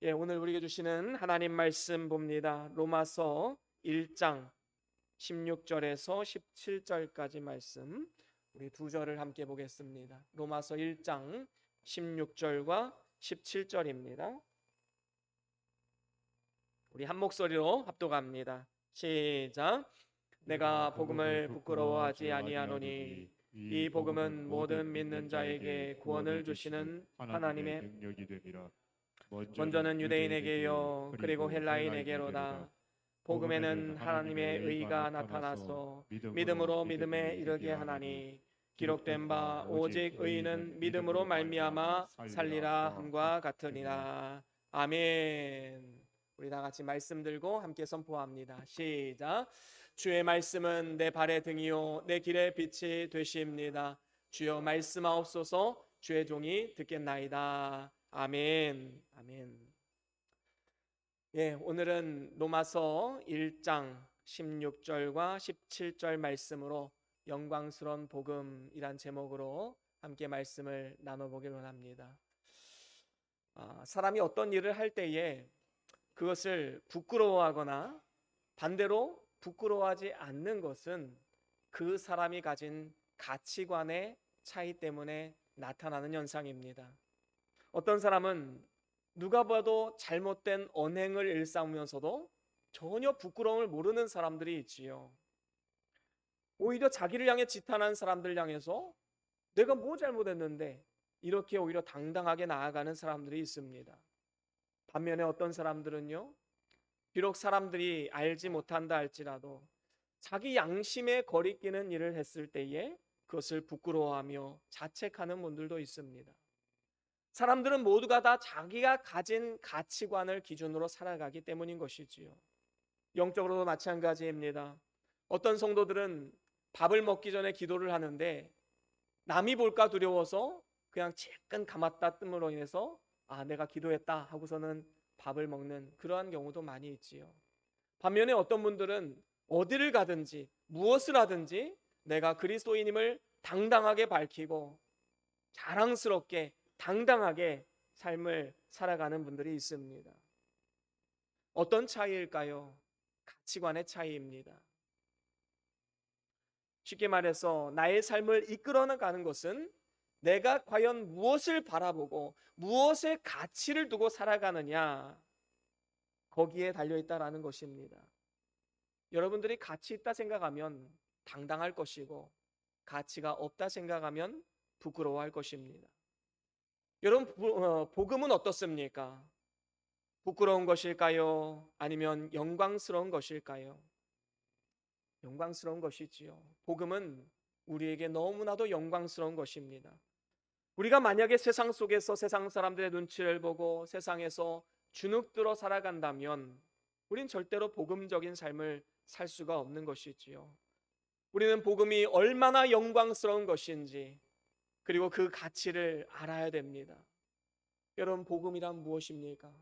오늘 우리에게 주시는 하나님 말씀 봅니다. 로마서 1장 16절에서 17절까지 말씀, 우리 두 절을 함께 보겠습니다. 로마서 1장 16절과 17절입니다. 우리 한 목소리로 합독합니다. 시작. 내가 복음을 부끄러워하지 아니하노니 이 복음은 모든 믿는 자에게 구원을 주시는 하나님의 능력이 됨이라. 먼저는 유대인에게요 그리고 헬라인에게로다. 복음에는 하나님의 의가 나타나서 믿음으로 믿음에 이르게 하나니 기록된 바 오직 의인은 믿음으로 말미암아 살리라 함과 같으니라. 아멘. 우리 다 같이 말씀 들고 함께 선포합니다. 시작. 주의 말씀은 내 발의 등이요 내 길의 빛이 되시입니다. 주여 말씀하옵소서. 주의 종이 듣겠나이다. 아멘. 아멘. 오늘은 로마서 1장 16절과 17절 말씀으로 영광스러운 복음이란 제목으로 함께 말씀을 나눠보길 원합니다. 사람이 어떤 일을 할 때에 그것을 부끄러워하거나 반대로 부끄러워하지 않는 것은 그 사람이 가진 가치관의 차이 때문에 나타나는 현상입니다. 어떤 사람은 누가 봐도 잘못된 언행을 일삼으면서도 전혀 부끄러움을 모르는 사람들이 있지요. 오히려 자기를 향해 지탄한 사람들 향해서 내가 뭐 잘못했는데 이렇게 오히려 당당하게 나아가는 사람들이 있습니다. 반면에 어떤 사람들은요, 비록 사람들이 알지 못한다 할지라도 자기 양심에 거리끼는 일을 했을 때에 그것을 부끄러워하며 자책하는 분들도 있습니다. 사람들은 모두가 다 자기가 가진 가치관을 기준으로 살아가기 때문인 것이지요. 영적으로도 마찬가지입니다. 어떤 성도들은 밥을 먹기 전에 기도를 하는데 남이 볼까 두려워서 그냥 질끈 감았다 뜸으로 인해서 내가 기도했다 하고서는 밥을 먹는 그러한 경우도 많이 있지요. 반면에 어떤 분들은 어디를 가든지 무엇을 하든지 내가 그리스도인임을 당당하게 밝히고 자랑스럽게 당당하게 삶을 살아가는 분들이 있습니다. 어떤 차이일까요? 가치관의 차이입니다. 쉽게 말해서 나의 삶을 이끌어가는 것은 내가 과연 무엇을 바라보고 무엇의 가치를 두고 살아가느냐, 거기에 달려있다라는 것입니다. 여러분들이 가치 있다 생각하면 당당할 것이고 가치가 없다 생각하면 부끄러워할 것입니다. 여러분, 복음은 어떻습니까? 부끄러운 것일까요? 아니면 영광스러운 것일까요? 영광스러운 것이지요. 복음은 우리에게 너무나도 영광스러운 것입니다. 우리가 만약에 세상 속에서 세상 사람들의 눈치를 보고 세상에서 주눅들어 살아간다면 우린 절대로 복음적인 삶을 살 수가 없는 것이지요. 우리는 복음이 얼마나 영광스러운 것인지 그리고 그 가치를 알아야 됩니다. 여러분, 복음이란 무엇입니까?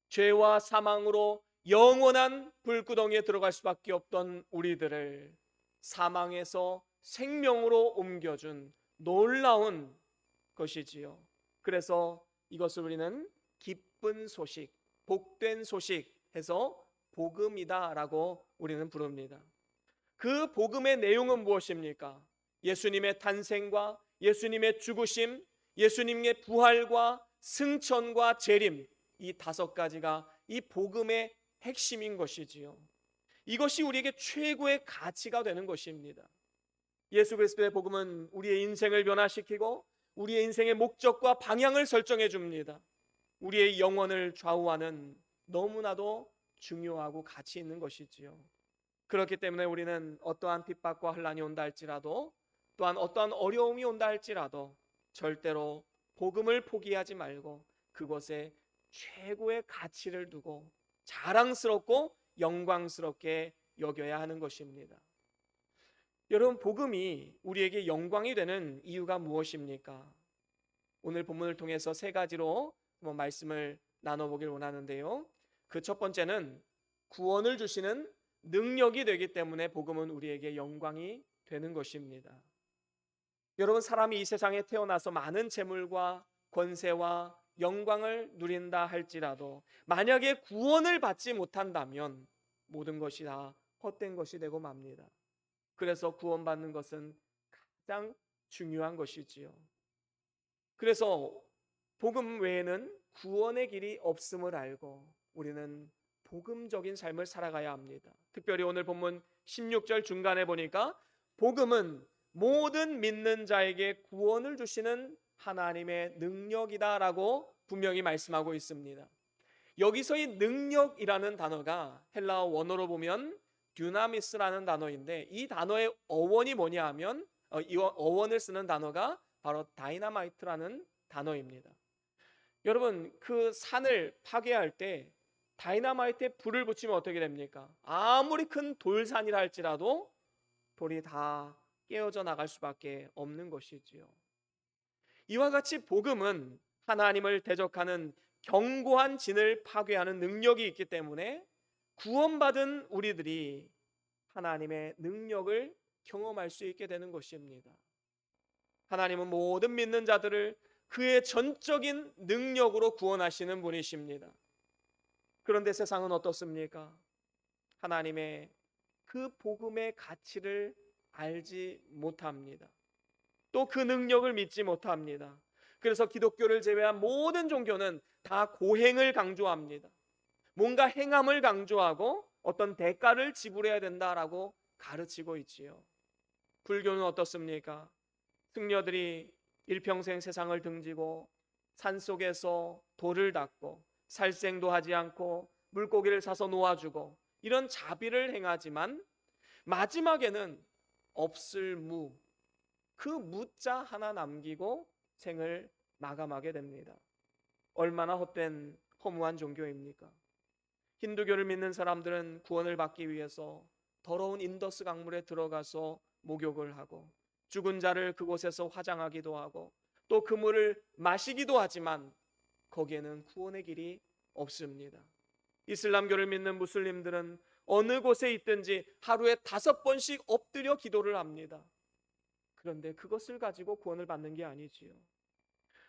죄와 사망으로 영원한 불구덩이에 들어갈 수밖에 없던 우리들을 사망에서 생명으로 옮겨준 놀라운 것이지요. 그래서 이것을 우리는 기쁜 소식, 복된 소식 해서 복음이다라고 우리는 부릅니다. 그 복음의 내용은 무엇입니까? 예수님의 탄생과 예수님의 죽으심, 예수님의 부활과 승천과 재림, 이 다섯 가지가 이 복음의 핵심인 것이지요. 이것이 우리에게 최고의 가치가 되는 것입니다. 예수 그리스도의 복음은 우리의 인생을 변화시키고 우리의 인생의 목적과 방향을 설정해 줍니다. 우리의 영혼을 좌우하는 너무나도 중요하고 가치 있는 것이지요. 그렇기 때문에 우리는 어떠한 핍박과 환난이 온다 할지라도, 또한 어떠한 어려움이 온다 할지라도 절대로 복음을 포기하지 말고 그것에 최고의 가치를 두고 자랑스럽고 영광스럽게 여겨야 하는 것입니다. 여러분, 복음이 우리에게 영광이 되는 이유가 무엇입니까? 오늘 본문을 통해서 세 가지로 한번 말씀을 나눠보길 원하는데요. 그 첫 번째는 구원을 주시는 능력이 되기 때문에 복음은 우리에게 영광이 되는 것입니다. 여러분, 사람이 이 세상에 태어나서 많은 재물과 권세와 영광을 누린다 할지라도 만약에 구원을 받지 못한다면 모든 것이 다 헛된 것이 되고 맙니다. 그래서 구원받는 것은 가장 중요한 것이지요. 그래서 복음 외에는 구원의 길이 없음을 알고 우리는 복음적인 삶을 살아가야 합니다. 특별히 오늘 본문 16절 중간에 보니까 복음은 모든 믿는 자에게 구원을 주시는 하나님의 능력이다라고 분명히 말씀하고 있습니다. 여기서 이 능력이라는 단어가 헬라어 원어로 보면 듀나미스라는 단어인데 이 단어의 어원이 뭐냐 하면 이 어원을 쓰는 단어가 바로 다이나마이트라는 단어입니다. 여러분 그 산을 파괴할 때 다이나마이트에 불을 붙이면 어떻게 됩니까? 아무리 큰 돌산이라 할지라도 돌이 다 깨어져 나갈 수밖에 없는 것이지요. 이와 같이 복음은 하나님을 대적하는 견고한 진을 파괴하는 능력이 있기 때문에 구원받은 우리들이 하나님의 능력을 경험할 수 있게 되는 것입니다. 하나님은 모든 믿는 자들을 그의 전적인 능력으로 구원하시는 분이십니다. 그런데 세상은 어떻습니까? 하나님의 그 복음의 가치를 알지 못합니다. 또 그 능력을 믿지 못합니다. 그래서 기독교를 제외한 모든 종교는 다 고행을 강조합니다. 뭔가 행함을 강조하고 어떤 대가를 지불해야 된다라고 가르치고 있지요. 불교는 어떻습니까? 승려들이 일평생 세상을 등지고 산속에서 돌을 닦고 살생도 하지 않고 물고기를 사서 놓아주고 이런 자비를 행하지만 마지막에는 없을 무, 그 무자 하나 남기고 생을 마감하게 됩니다. 얼마나 헛된 허무한 종교입니까? 힌두교를 믿는 사람들은 구원을 받기 위해서 더러운 인더스 강물에 들어가서 목욕을 하고 죽은 자를 그곳에서 화장하기도 하고 또 그 물을 마시기도 하지만 거기에는 구원의 길이 없습니다. 이슬람교를 믿는 무슬림들은 어느 곳에 있든지 하루에 5번씩 엎드려 기도를 합니다. 그런데 그것을 가지고 구원을 받는 게 아니지요.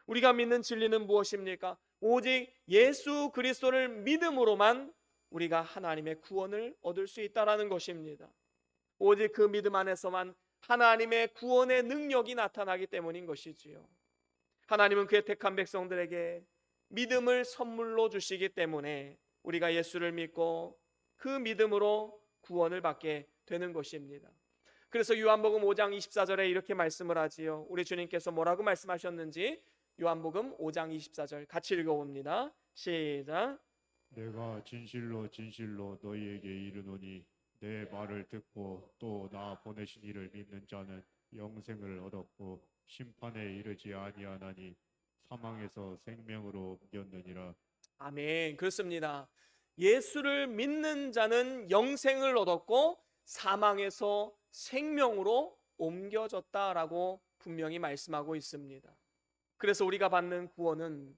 우리가 믿는 진리는 무엇입니까? 오직 예수 그리스도를 믿음으로만 우리가 하나님의 구원을 얻을 수 있다라는 것입니다. 오직 그 믿음 안에서만 하나님의 구원의 능력이 나타나기 때문인 것이지요. 하나님은 그의 택한 백성들에게 믿음을 선물로 주시기 때문에 우리가 예수를 믿고 그 믿음으로 구원을 받게 되는 것입니다. 그래서 요한복음 5장 24절에 이렇게 말씀을 하지요. 우리 주님께서 뭐라고 말씀하셨는지 요한복음 5장 24절 같이 읽어봅니다. 시작. 내가 진실로 진실로 너희에게 이르노니 내 말을 듣고 또 나 보내신 이를 믿는 자는 영생을 얻었고 심판에 이르지 아니하나니 사망에서 생명으로 옮겼느니라. 아멘. 그렇습니다. 예수를 믿는 자는 영생을 얻었고 사망에서 생명으로 옮겨졌다라고 분명히 말씀하고 있습니다. 그래서 우리가 받는 구원은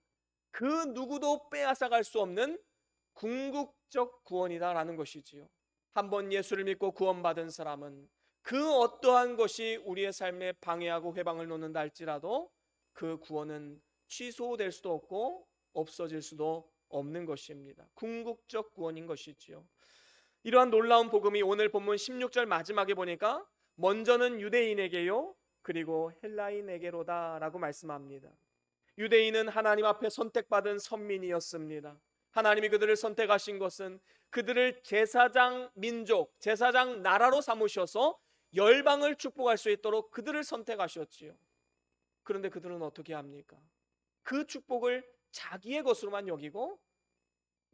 그 누구도 빼앗아갈 수 없는 궁극적 구원이다라는 것이지요. 한번 예수를 믿고 구원받은 사람은 그 어떠한 것이 우리의 삶에 방해하고 회방을 놓는다 할지라도 그 구원은 취소될 수도 없고 없어질 수도 없는 것입니다. 궁극적 구원인 것이지요. 이러한 놀라운 복음이 오늘 본문 16절 마지막에 보니까 먼저는 유대인에게요 그리고 헬라인에게로다 라고 말씀합니다. 유대인은 하나님 앞에 선택받은 선민이었습니다. 하나님이 그들을 선택하신 것은 그들을 제사장 민족, 제사장 나라로 삼으셔서 열방을 축복할 수 있도록 그들을 선택하셨지요. 그런데 그들은 어떻게 합니까? 그 축복을 자기의 것으로만 여기고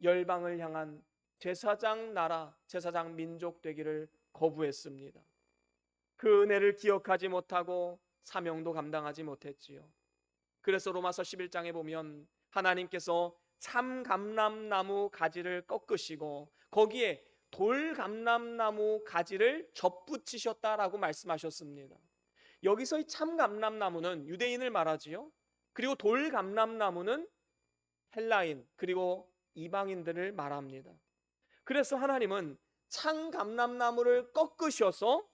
열방을 향한 제사장 나라, 제사장 민족 되기를 거부했습니다. 그 은혜를 기억하지 못하고 사명도 감당하지 못했지요. 그래서 로마서 11장에 보면 하나님께서 참감람나무 가지를 꺾으시고 거기에 돌감람나무 가지를 접붙이셨다라고 말씀하셨습니다. 여기서 이 참감람나무는 유대인을 말하지요. 그리고 돌감람나무는 헬라인 그리고 이방인들을 말합니다. 그래서 하나님은 참감람나무를 꺾으셔서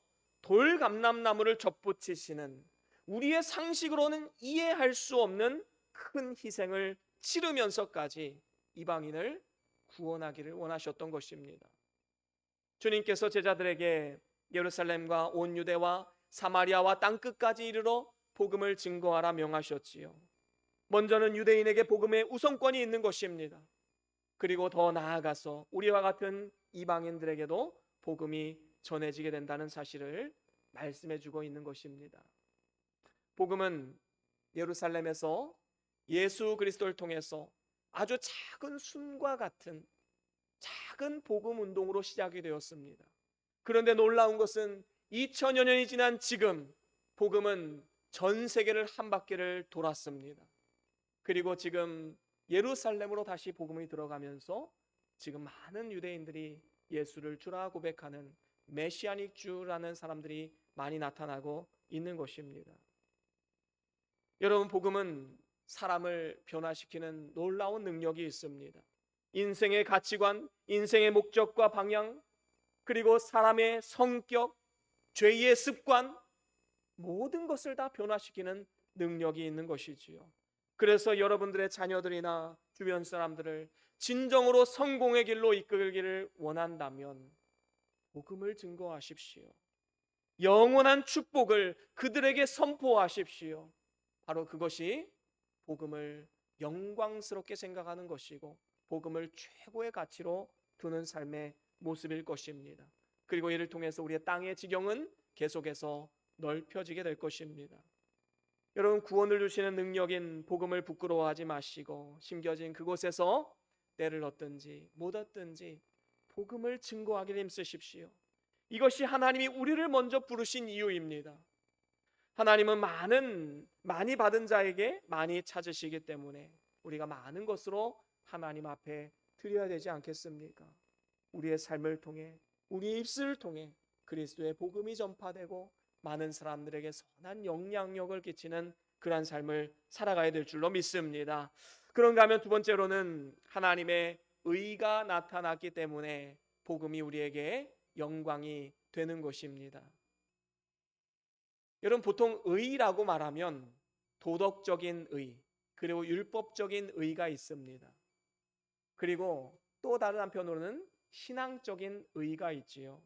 돌감람나무를 접붙이시는 우리의 상식으로는 이해할 수 없는 큰 희생을 치르면서까지 이방인을 구원하기를 원하셨던 것입니다. 주님께서 제자들에게 예루살렘과 온 유대와 사마리아와 땅끝까지 이르러 복음을 증거하라 명하셨지요. 먼저는 유대인에게 복음의 우선권이 있는 것입니다. 그리고 더 나아가서 우리와 같은 이방인들에게도 복음이 전해지게 된다는 사실을 말씀해 주고 있는 것입니다. 복음은 예루살렘에서 예수 그리스도를 통해서 아주 작은 순과 같은 작은 복음 운동으로 시작이 되었습니다. 그런데 놀라운 것은 2000여 년이 지난 지금 복음은 전 세계를 한 바퀴를 돌았습니다. 그리고 지금 예루살렘으로 다시 복음이 들어가면서 지금 많은 유대인들이 예수를 주라 고백하는 메시아닉 주라는 사람들이 많이 나타나고 있는 것입니다. 여러분, 복음은 사람을 변화시키는 놀라운 능력이 있습니다. 인생의 가치관, 인생의 목적과 방향, 그리고 사람의 성격, 죄의 습관, 모든 것을 다 변화시키는 능력이 있는 것이지요. 그래서 여러분들의 자녀들이나 주변 사람들을 진정으로 성공의 길로 이끌기를 원한다면 복음을 증거하십시오. 영원한 축복을 그들에게 선포하십시오. 바로 그것이 복음을 영광스럽게 생각하는 것이고 복음을 최고의 가치로 두는 삶의 모습일 것입니다. 그리고 이를 통해서 우리의 땅의 지경은 계속해서 넓혀지게 될 것입니다. 여러분, 구원을 주시는 능력인 복음을 부끄러워하지 마시고 심겨진 그곳에서 때를 얻든지 못 얻든지 복음을 증거하기를 힘쓰십시오. 이것이 하나님이 우리를 먼저 부르신 이유입니다. 하나님은 많이 받은 자에게 많이 찾으시기 때문에 우리가 많은 것으로 하나님 앞에 드려야 되지 않겠습니까? 우리의 삶을 통해, 우리의 입술을 통해 그리스도의 복음이 전파되고 많은 사람들에게 선한 영향력을 끼치는 그러한 삶을 살아가야 될 줄로 믿습니다. 그런가 하면 두 번째로는 하나님의 의가 나타났기 때문에 복음이 우리에게 영광이 되는 것입니다. 여러분, 보통 의라고 말하면 도덕적인 의, 그리고 율법적인 의가 있습니다. 그리고 또 다른 한편으로는 신앙적인 의가 있지요.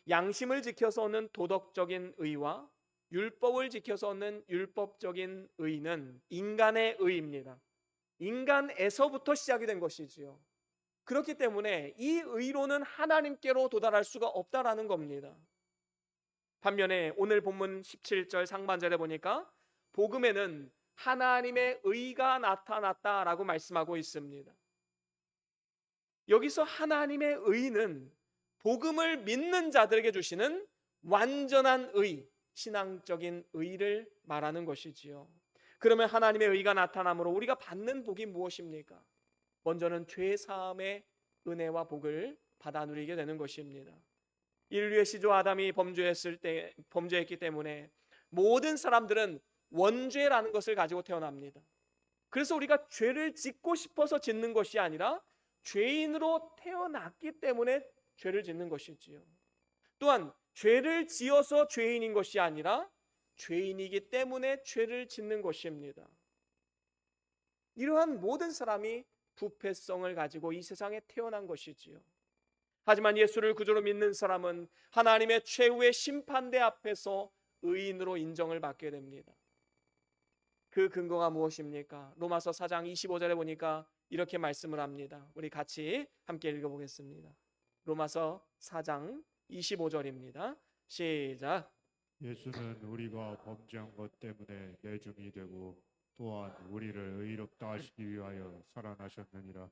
양심을 지켜서 얻는 도덕적인 의와 율법을 지켜서 얻는 율법적인 의는 인간의 의입니다. 인간에서부터 시작이 된 것이지요. 그렇기 때문에 이 의로는 하나님께로 도달할 수가 없다라는 겁니다. 반면에 오늘 본문 17절 상반절에 보니까 복음에는 하나님의 의가 나타났다라고 말씀하고 있습니다. 여기서 하나님의 의는 복음을 믿는 자들에게 주시는 완전한 의, 신앙적인 의를 말하는 것이지요. 그러면 하나님의 의가 나타남으로 우리가 받는 복이 무엇입니까? 먼저는 죄 사함의 은혜와 복을 받아 누리게 되는 것입니다. 인류의 시조 아담이 범죄했기 때문에 모든 사람들은 원죄라는 것을 가지고 태어납니다. 그래서 우리가 죄를 짓고 싶어서 짓는 것이 아니라 죄인으로 태어났기 때문에 죄를 짓는 것이지요. 또한 죄를 지어서 죄인인 것이 아니라 죄인이기 때문에 죄를 짓는 것입니다. 이러한 모든 사람이 부패성을 가지고 이 세상에 태어난 것이지요. 하지만 예수를 구주로 믿는 사람은 하나님의 최후의 심판대 앞에서 의인으로 인정을 받게 됩니다. 그 근거가 무엇입니까? 로마서 4장 25절에 보니까 이렇게 말씀을 합니다. 우리 같이 함께 읽어보겠습니다. 로마서 4장 25절입니다. 시작. 예수는 우리가 범죄한 것 때문에 내줌이 되고 또한 우리를 의롭다 하시기 위하여 살아나셨느니라.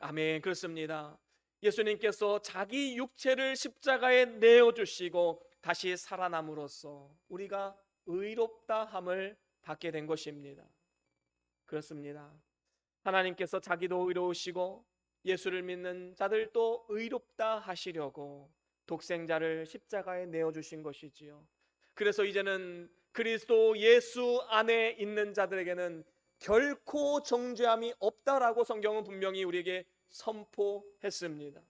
아멘. 그렇습니다. 예수님께서 자기 육체를 십자가에 내어주시고 다시 살아남으로써 우리가 의롭다 함을 받게 된 것입니다. 그렇습니다. 하나님께서 자기도 의로우시고 예수를 믿는 자들도 의롭다 하시려고 독생자를 십자가에 내어주신 것이지요. 그래서 이제는 그리스도 예수 안에 있는 자들에게는 결코 정죄함이 없다라고 성경은 분명히 우리에게 선포했습니다.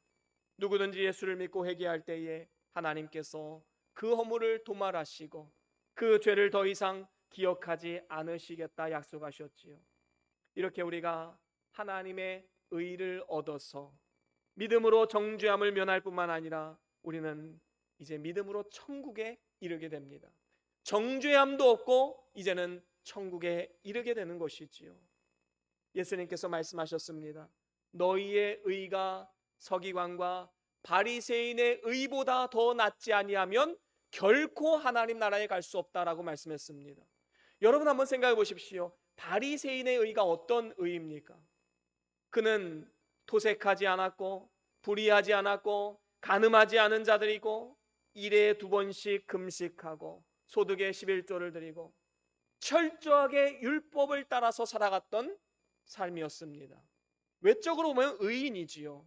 누구든지 예수를 믿고 회개할 때에 하나님께서 그 허물을 도말하시고 그 죄를 더 이상 기억하지 않으시겠다 약속하셨지요. 이렇게 우리가 하나님의 의를 얻어서 믿음으로 정죄함을 면할 뿐만 아니라 우리는 이제 믿음으로 천국에 이르게 됩니다. 정죄함도 없고 이제는 천국에 이르게 되는 것이지요. 예수님께서 말씀하셨습니다. 너희의 의가 서기관과 바리새인의 의보다 더 낫지 아니하면 결코 하나님 나라에 갈 수 없다라고 말씀했습니다. 여러분 한번 생각해 보십시오. 바리새인의 의가 어떤 의입니까? 그는 토색하지 않았고 불의하지 않았고 간음하지 않은 자들이고 일에 2번씩 금식하고 소득의 11조를 드리고 철저하게 율법을 따라서 살아갔던 삶이었습니다. 외적으로 보면 의인이지요.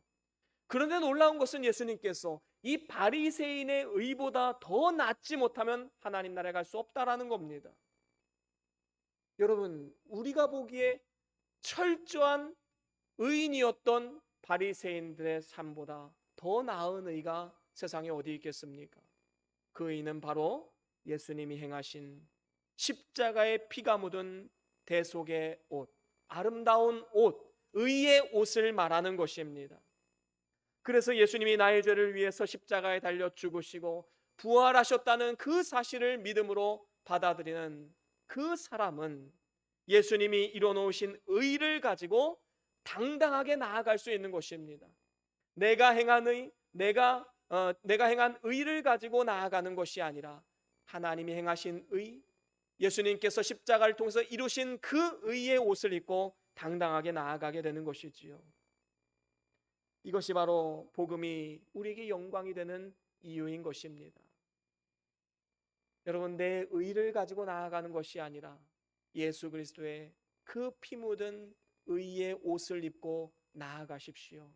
그런데 놀라운 것은 예수님께서 이 바리새인의 의보다 더 낫지 못하면 하나님 나라에 갈 수 없다라는 겁니다. 여러분, 우리가 보기에 철저한 의인이었던 바리새인들의 삶보다 더 나은 의가 세상에 어디 있겠습니까? 그 의는 바로 예수님이 행하신 십자가의 피가 묻은 대속의 옷, 아름다운 옷, 의의 옷을 말하는 것입니다. 그래서 예수님이 나의 죄를 위해서 십자가에 달려 죽으시고 부활하셨다는 그 사실을 믿음으로 받아들이는 그 사람은 예수님이 이뤄놓으신 의를 가지고 당당하게 나아갈 수 있는 것입니다. 내가 행한 의를 가지고 나아가는 것이 아니라 하나님이 행하신 의, 예수님께서 십자가를 통해서 이루신 그 의의 옷을 입고 당당하게 나아가게 되는 것이지요. 이것이 바로 복음이 우리에게 영광이 되는 이유인 것입니다. 여러분, 내 의를 가지고 나아가는 것이 아니라 예수 그리스도의 그 피 묻은 의의 옷을 입고 나아가십시오.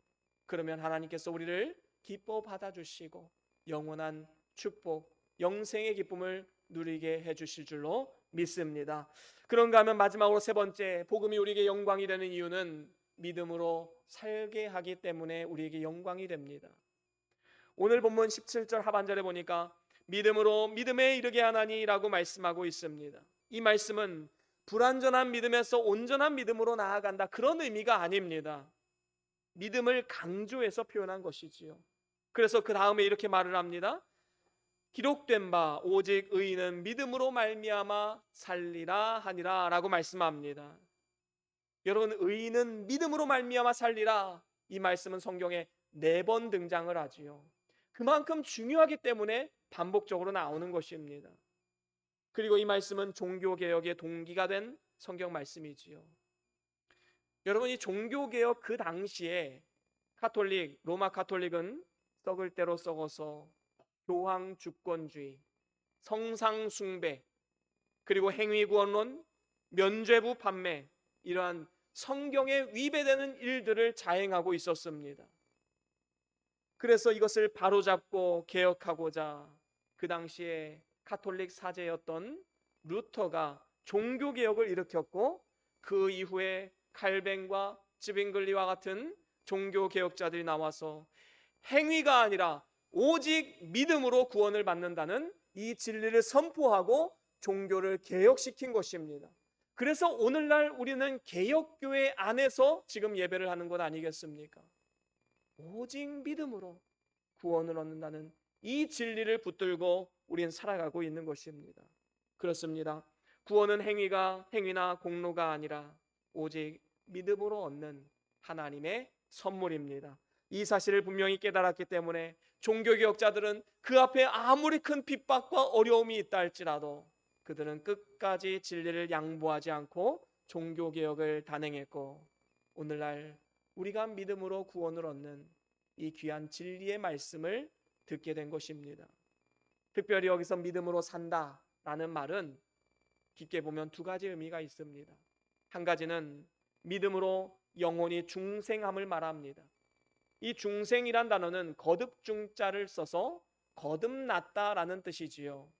그러면 하나님께서 우리를 기뻐 받아주시고 영원한 축복, 영생의 기쁨을 누리게 해주실 줄로 믿습니다. 그런가 하면 마지막으로 세 번째, 복음이 우리에게 영광이 되는 이유는 믿음으로 살게 하기 때문에 우리에게 영광이 됩니다. 오늘 본문 17절 하반절에 보니까 믿음으로 믿음에 이르게 하나니라고 말씀하고 있습니다. 이 말씀은 불완전한 믿음에서 온전한 믿음으로 나아간다, 그런 의미가 아닙니다. 믿음을 강조해서 표현한 것이지요. 그래서 그 다음에 이렇게 말을 합니다. 기록된 바 오직 의인은 믿음으로 말미암아 살리라 하니라 라고 말씀합니다. 여러분, 의인은 믿음으로 말미암아 살리라, 이 말씀은 성경에 4번 등장을 하지요. 그만큼 중요하기 때문에 반복적으로 나오는 것입니다. 그리고 이 말씀은 종교개혁의 동기가 된 성경 말씀이지요. 여러분, 이 종교개혁 그 당시에 로마 카톨릭은 썩을 대로 썩어서 교황 주권주의, 성상 숭배, 그리고 행위구원론, 면죄부 판매, 이러한 성경에 위배되는 일들을 자행하고 있었습니다. 그래서 이것을 바로잡고 개혁하고자 그 당시에 카톨릭 사제였던 루터가 종교개혁을 일으켰고, 그 이후에 칼뱅과 즈빙글리와 같은 종교개혁자들이 나와서 행위가 아니라 오직 믿음으로 구원을 받는다는 이 진리를 선포하고 종교를 개혁시킨 것입니다. 그래서 오늘날 우리는 개혁교회 안에서 지금 예배를 하는 것 아니겠습니까? 오직 믿음으로 구원을 얻는다는 이 진리를 붙들고 우리는 살아가고 있는 것입니다. 그렇습니다. 구원은 행위나 공로가 아니라 오직 믿음으로 얻는 하나님의 선물입니다. 이 사실을 분명히 깨달았기 때문에 종교개혁자들은 그 앞에 아무리 큰 핍박과 어려움이 있다 할지라도 그들은 끝까지 진리를 양보하지 않고 종교개혁을 단행했고, 오늘날 우리가 믿음으로 구원을 얻는 이 귀한 진리의 말씀을 듣게 된 것입니다. 특별히 여기서 믿음으로 산다라는 말은 깊게 보면 2가지 의미가 있습니다. 한 가지는 믿음으로 영혼이 중생함을 말합니다. 이 중생이란 단어는 거듭중자를 써서 거듭났다라는 뜻이지요.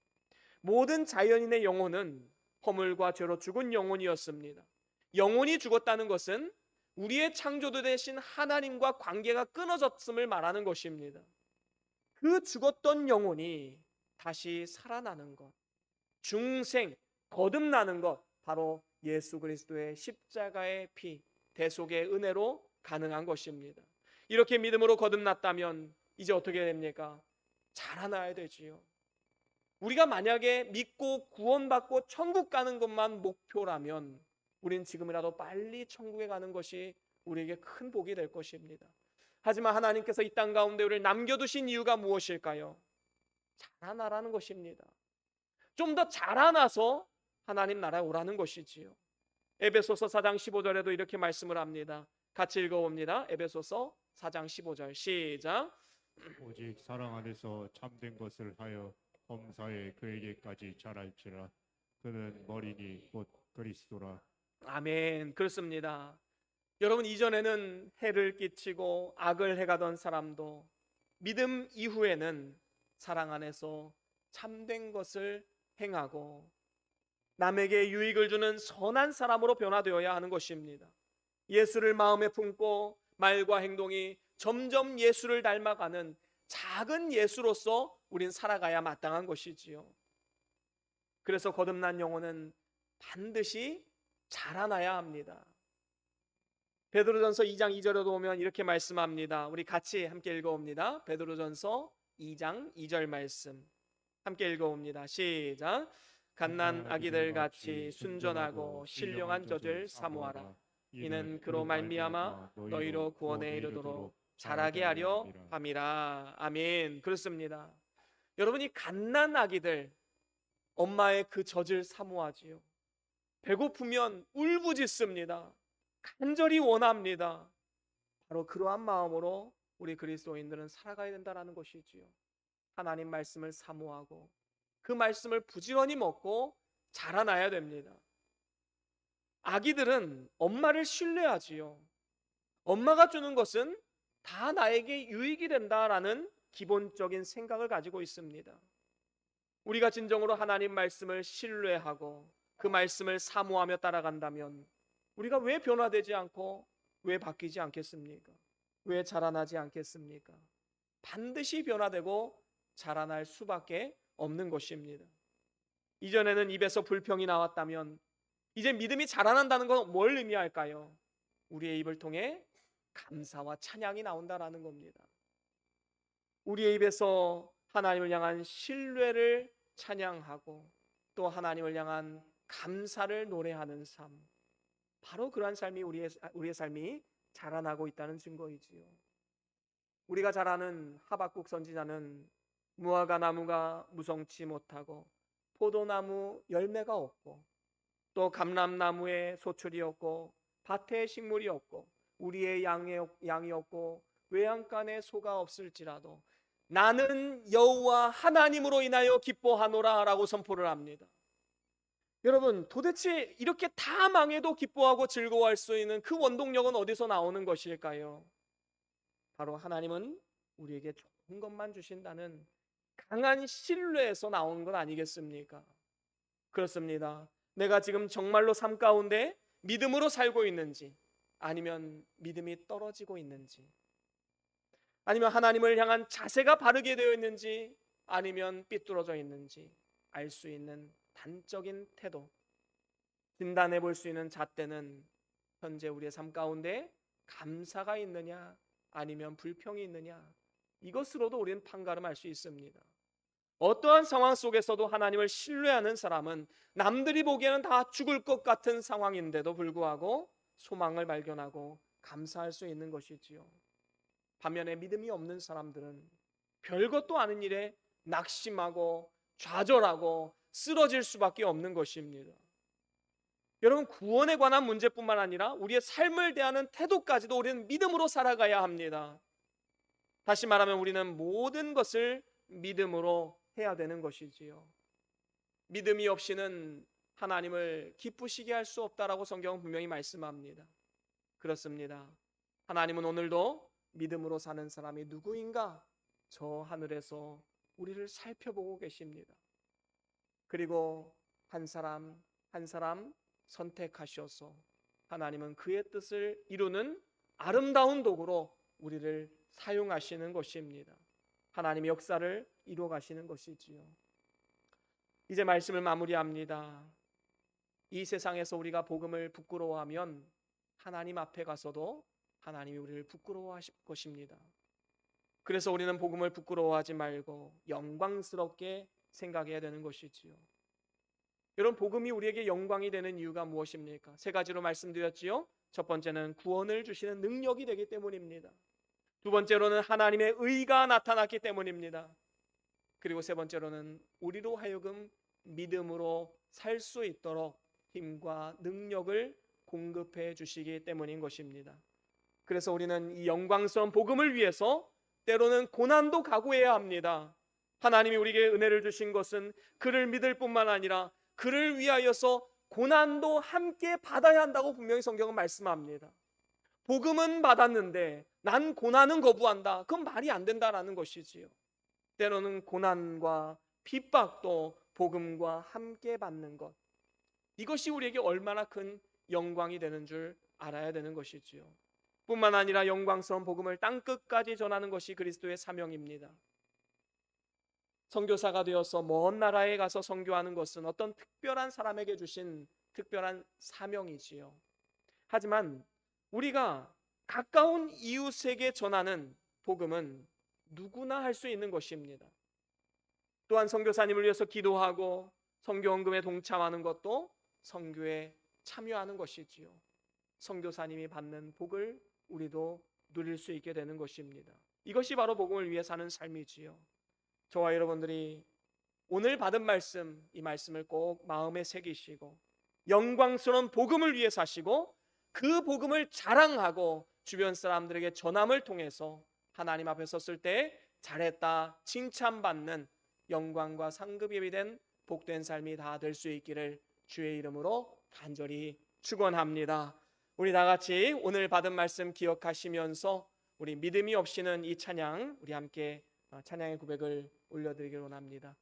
모든 자연인의 영혼은 허물과 죄로 죽은 영혼이었습니다. 영혼이 죽었다는 것은 우리의 창조주 되신 하나님과 관계가 끊어졌음을 말하는 것입니다. 그 죽었던 영혼이 다시 살아나는 것, 중생, 거듭나는 것, 바로 예수 그리스도의 십자가의 피, 대속의 은혜로 가능한 것입니다. 이렇게 믿음으로 거듭났다면 이제 어떻게 됩니까? 자라나야 되지요. 우리가 만약에 믿고 구원받고 천국 가는 것만 목표라면 우린 지금이라도 빨리 천국에 가는 것이 우리에게 큰 복이 될 것입니다. 하지만 하나님께서 이 땅 가운데 우리를 남겨두신 이유가 무엇일까요? 자라나라는 것입니다. 좀 더 자라나서 하나님 나라에 오라는 것이지요. 에베소서 4장 15절에도 이렇게 말씀을 합니다. 같이 읽어봅니다. 에베소서 4장 15절 시작. 오직 사랑 안에서 참된 것을 하여 범사에 그에게까지 자랄지라. 그는 머리니 곧 그리스도라. 아멘. 그렇습니다. 여러분, 이전에는 해를 끼치고 악을 해가던 사람도 믿음 이후에는 사랑 안에서 참된 것을 행하고 남에게 유익을 주는 선한 사람으로 변화되어야 하는 것입니다. 예수를 마음에 품고 말과 행동이 점점 예수를 닮아가는 작은 예수로서 우린 살아가야 마땅한 것이지요. 그래서 거듭난 영혼은 반드시 자라나야 합니다. 베드로전서 2장 2절에도 보면 이렇게 말씀합니다. 우리 같이 함께 읽어봅니다. 베드로전서 2장 2절 말씀 함께 읽어봅니다. 시작. 갓난 아기들 같이 순전하고 신령한 젖을 사모하라. 이는 그로 말미암아 너희로 구원에 이르도록 자라게 하려 함이라. 아멘. 그렇습니다. 여러분이 갓난 아기들 엄마의 그 젖을 사모하지요. 배고프면 울부짖습니다. 간절히 원합니다. 바로 그러한 마음으로 우리 그리스도인들은 살아가야 된다는 것이지요. 하나님 말씀을 사모하고 그 말씀을 부지런히 먹고 자라나야 됩니다. 아기들은 엄마를 신뢰하지요. 엄마가 주는 것은 다 나에게 유익이 된다라는 기본적인 생각을 가지고 있습니다. 우리가 진정으로 하나님 말씀을 신뢰하고 그 말씀을 사모하며 따라간다면 우리가 왜 변화되지 않고 왜 바뀌지 않겠습니까? 왜 자라나지 않겠습니까? 반드시 변화되고 자라날 수밖에 없는 것입니다. 이전에는 입에서 불평이 나왔다면 이제 믿음이 자라난다는 건 뭘 의미할까요? 우리의 입을 통해 감사와 찬양이 나온다라는 겁니다. 우리의 입에서 하나님을 향한 신뢰를 찬양하고 또 하나님을 향한 감사를 노래하는 삶, 바로 그러한 삶이 우리의 삶이 자라나고 있다는 증거이지요. 우리가 잘 아는 하박국 선지자는 무화과 나무가 무성치 못하고 포도나무 열매가 없고 또 감람나무에 소출이 없고 밭에 식물이 없고 우리의 양이 없고 외양간에 소가 없을지라도 나는 여호와 하나님으로 인하여 기뻐하노라 라고 선포를 합니다. 여러분, 도대체 이렇게 다 망해도 기뻐하고 즐거워할 수 있는 그 원동력은 어디서 나오는 것일까요? 바로 하나님은 우리에게 좋은 것만 주신다는 강한 신뢰에서 나오는 것 아니겠습니까? 그렇습니다. 내가 지금 정말로 삶 가운데 믿음으로 살고 있는지 아니면 믿음이 떨어지고 있는지 아니면 하나님을 향한 자세가 바르게 되어 있는지 아니면 삐뚤어져 있는지 알 수 있는 단적인 태도, 진단해 볼 수 있는 잣대는 현재 우리의 삶 가운데 감사가 있느냐 아니면 불평이 있느냐, 이것으로도 우리는 판가름할 수 있습니다. 어떠한 상황 속에서도 하나님을 신뢰하는 사람은 남들이 보기에는 다 죽을 것 같은 상황인데도 불구하고 소망을 발견하고 감사할 수 있는 것이지요. 반면에 믿음이 없는 사람들은 별것도 아닌 일에 낙심하고 좌절하고 쓰러질 수밖에 없는 것입니다. 여러분, 구원에 관한 문제뿐만 아니라 우리의 삶을 대하는 태도까지도 우리는 믿음으로 살아가야 합니다. 다시 말하면 우리는 모든 것을 믿음으로 해야 되는 것이지요. 믿음이 없이는 하나님을 기쁘시게 할 수 없다라고 성경은 분명히 말씀합니다. 그렇습니다. 하나님은 오늘도 믿음으로 사는 사람이 누구인가? 저 하늘에서 우리를 살펴보고 계십니다. 그리고 한 사람 한 사람 선택하셔서 하나님은 그의 뜻을 이루는 아름다운 도구로 우리를 사용하시는 것입니다. 하나님의 역사를 이루어 가시는 것이지요. 이제 말씀을 마무리합니다. 이 세상에서 우리가 복음을 부끄러워하면 하나님 앞에 가서도 하나님이 우리를 부끄러워하실 것입니다. 그래서 우리는 복음을 부끄러워하지 말고 영광스럽게 생각해야 되는 것이지요. 여러분, 복음이 우리에게 영광이 되는 이유가 무엇입니까? 세 가지로 말씀드렸지요. 첫 번째는 구원을 주시는 능력이 되기 때문입니다. 두 번째로는 하나님의 의가 나타났기 때문입니다. 그리고 세 번째로는 우리로 하여금 믿음으로 살 수 있도록 힘과 능력을 공급해 주시기 때문인 것입니다. 그래서 우리는 이 영광스러운 복음을 위해서 때로는 고난도 각오해야 합니다. 하나님이 우리에게 은혜를 주신 것은 그를 믿을 뿐만 아니라 그를 위하여서 고난도 함께 받아야 한다고 분명히 성경은 말씀합니다. 복음은 받았는데 난 고난은 거부한다. 그건 말이 안 된다라는 것이지요. 때로는 고난과 핍박도 복음과 함께 받는 것, 이것이 우리에게 얼마나 큰 영광이 되는 줄 알아야 되는 것이지요. 뿐만 아니라 영광스러운 복음을 땅끝까지 전하는 것이 그리스도의 사명입니다. 선교사가 되어서 먼 나라에 가서 선교하는 것은 어떤 특별한 사람에게 주신 특별한 사명이지요. 하지만 우리가 가까운 이웃에게 전하는 복음은 누구나 할 수 있는 것입니다. 또한 선교사님을 위해서 기도하고 선교 헌금에 동참하는 것도 선교에 참여하는 것이지요. 선교사님이 받는 복을 우리도 누릴 수 있게 되는 것입니다. 이것이 바로 복음을 위해 사는 삶이지요. 저와 여러분들이 오늘 받은 말씀, 이 말씀을 꼭 마음에 새기시고 영광스러운 복음을 위해 사시고 그 복음을 자랑하고 주변 사람들에게 전함을 통해서 하나님 앞에 섰을 때 잘했다 칭찬받는 영광과 상급이 된 복된 삶이 다 될 수 있기를 주의 이름으로 간절히 축원합니다. 우리 다 같이 오늘 받은 말씀 기억하시면서 우리 믿음이 없이는 이 찬양 우리 함께 찬양의 고백을 올려드리기를 원합니다.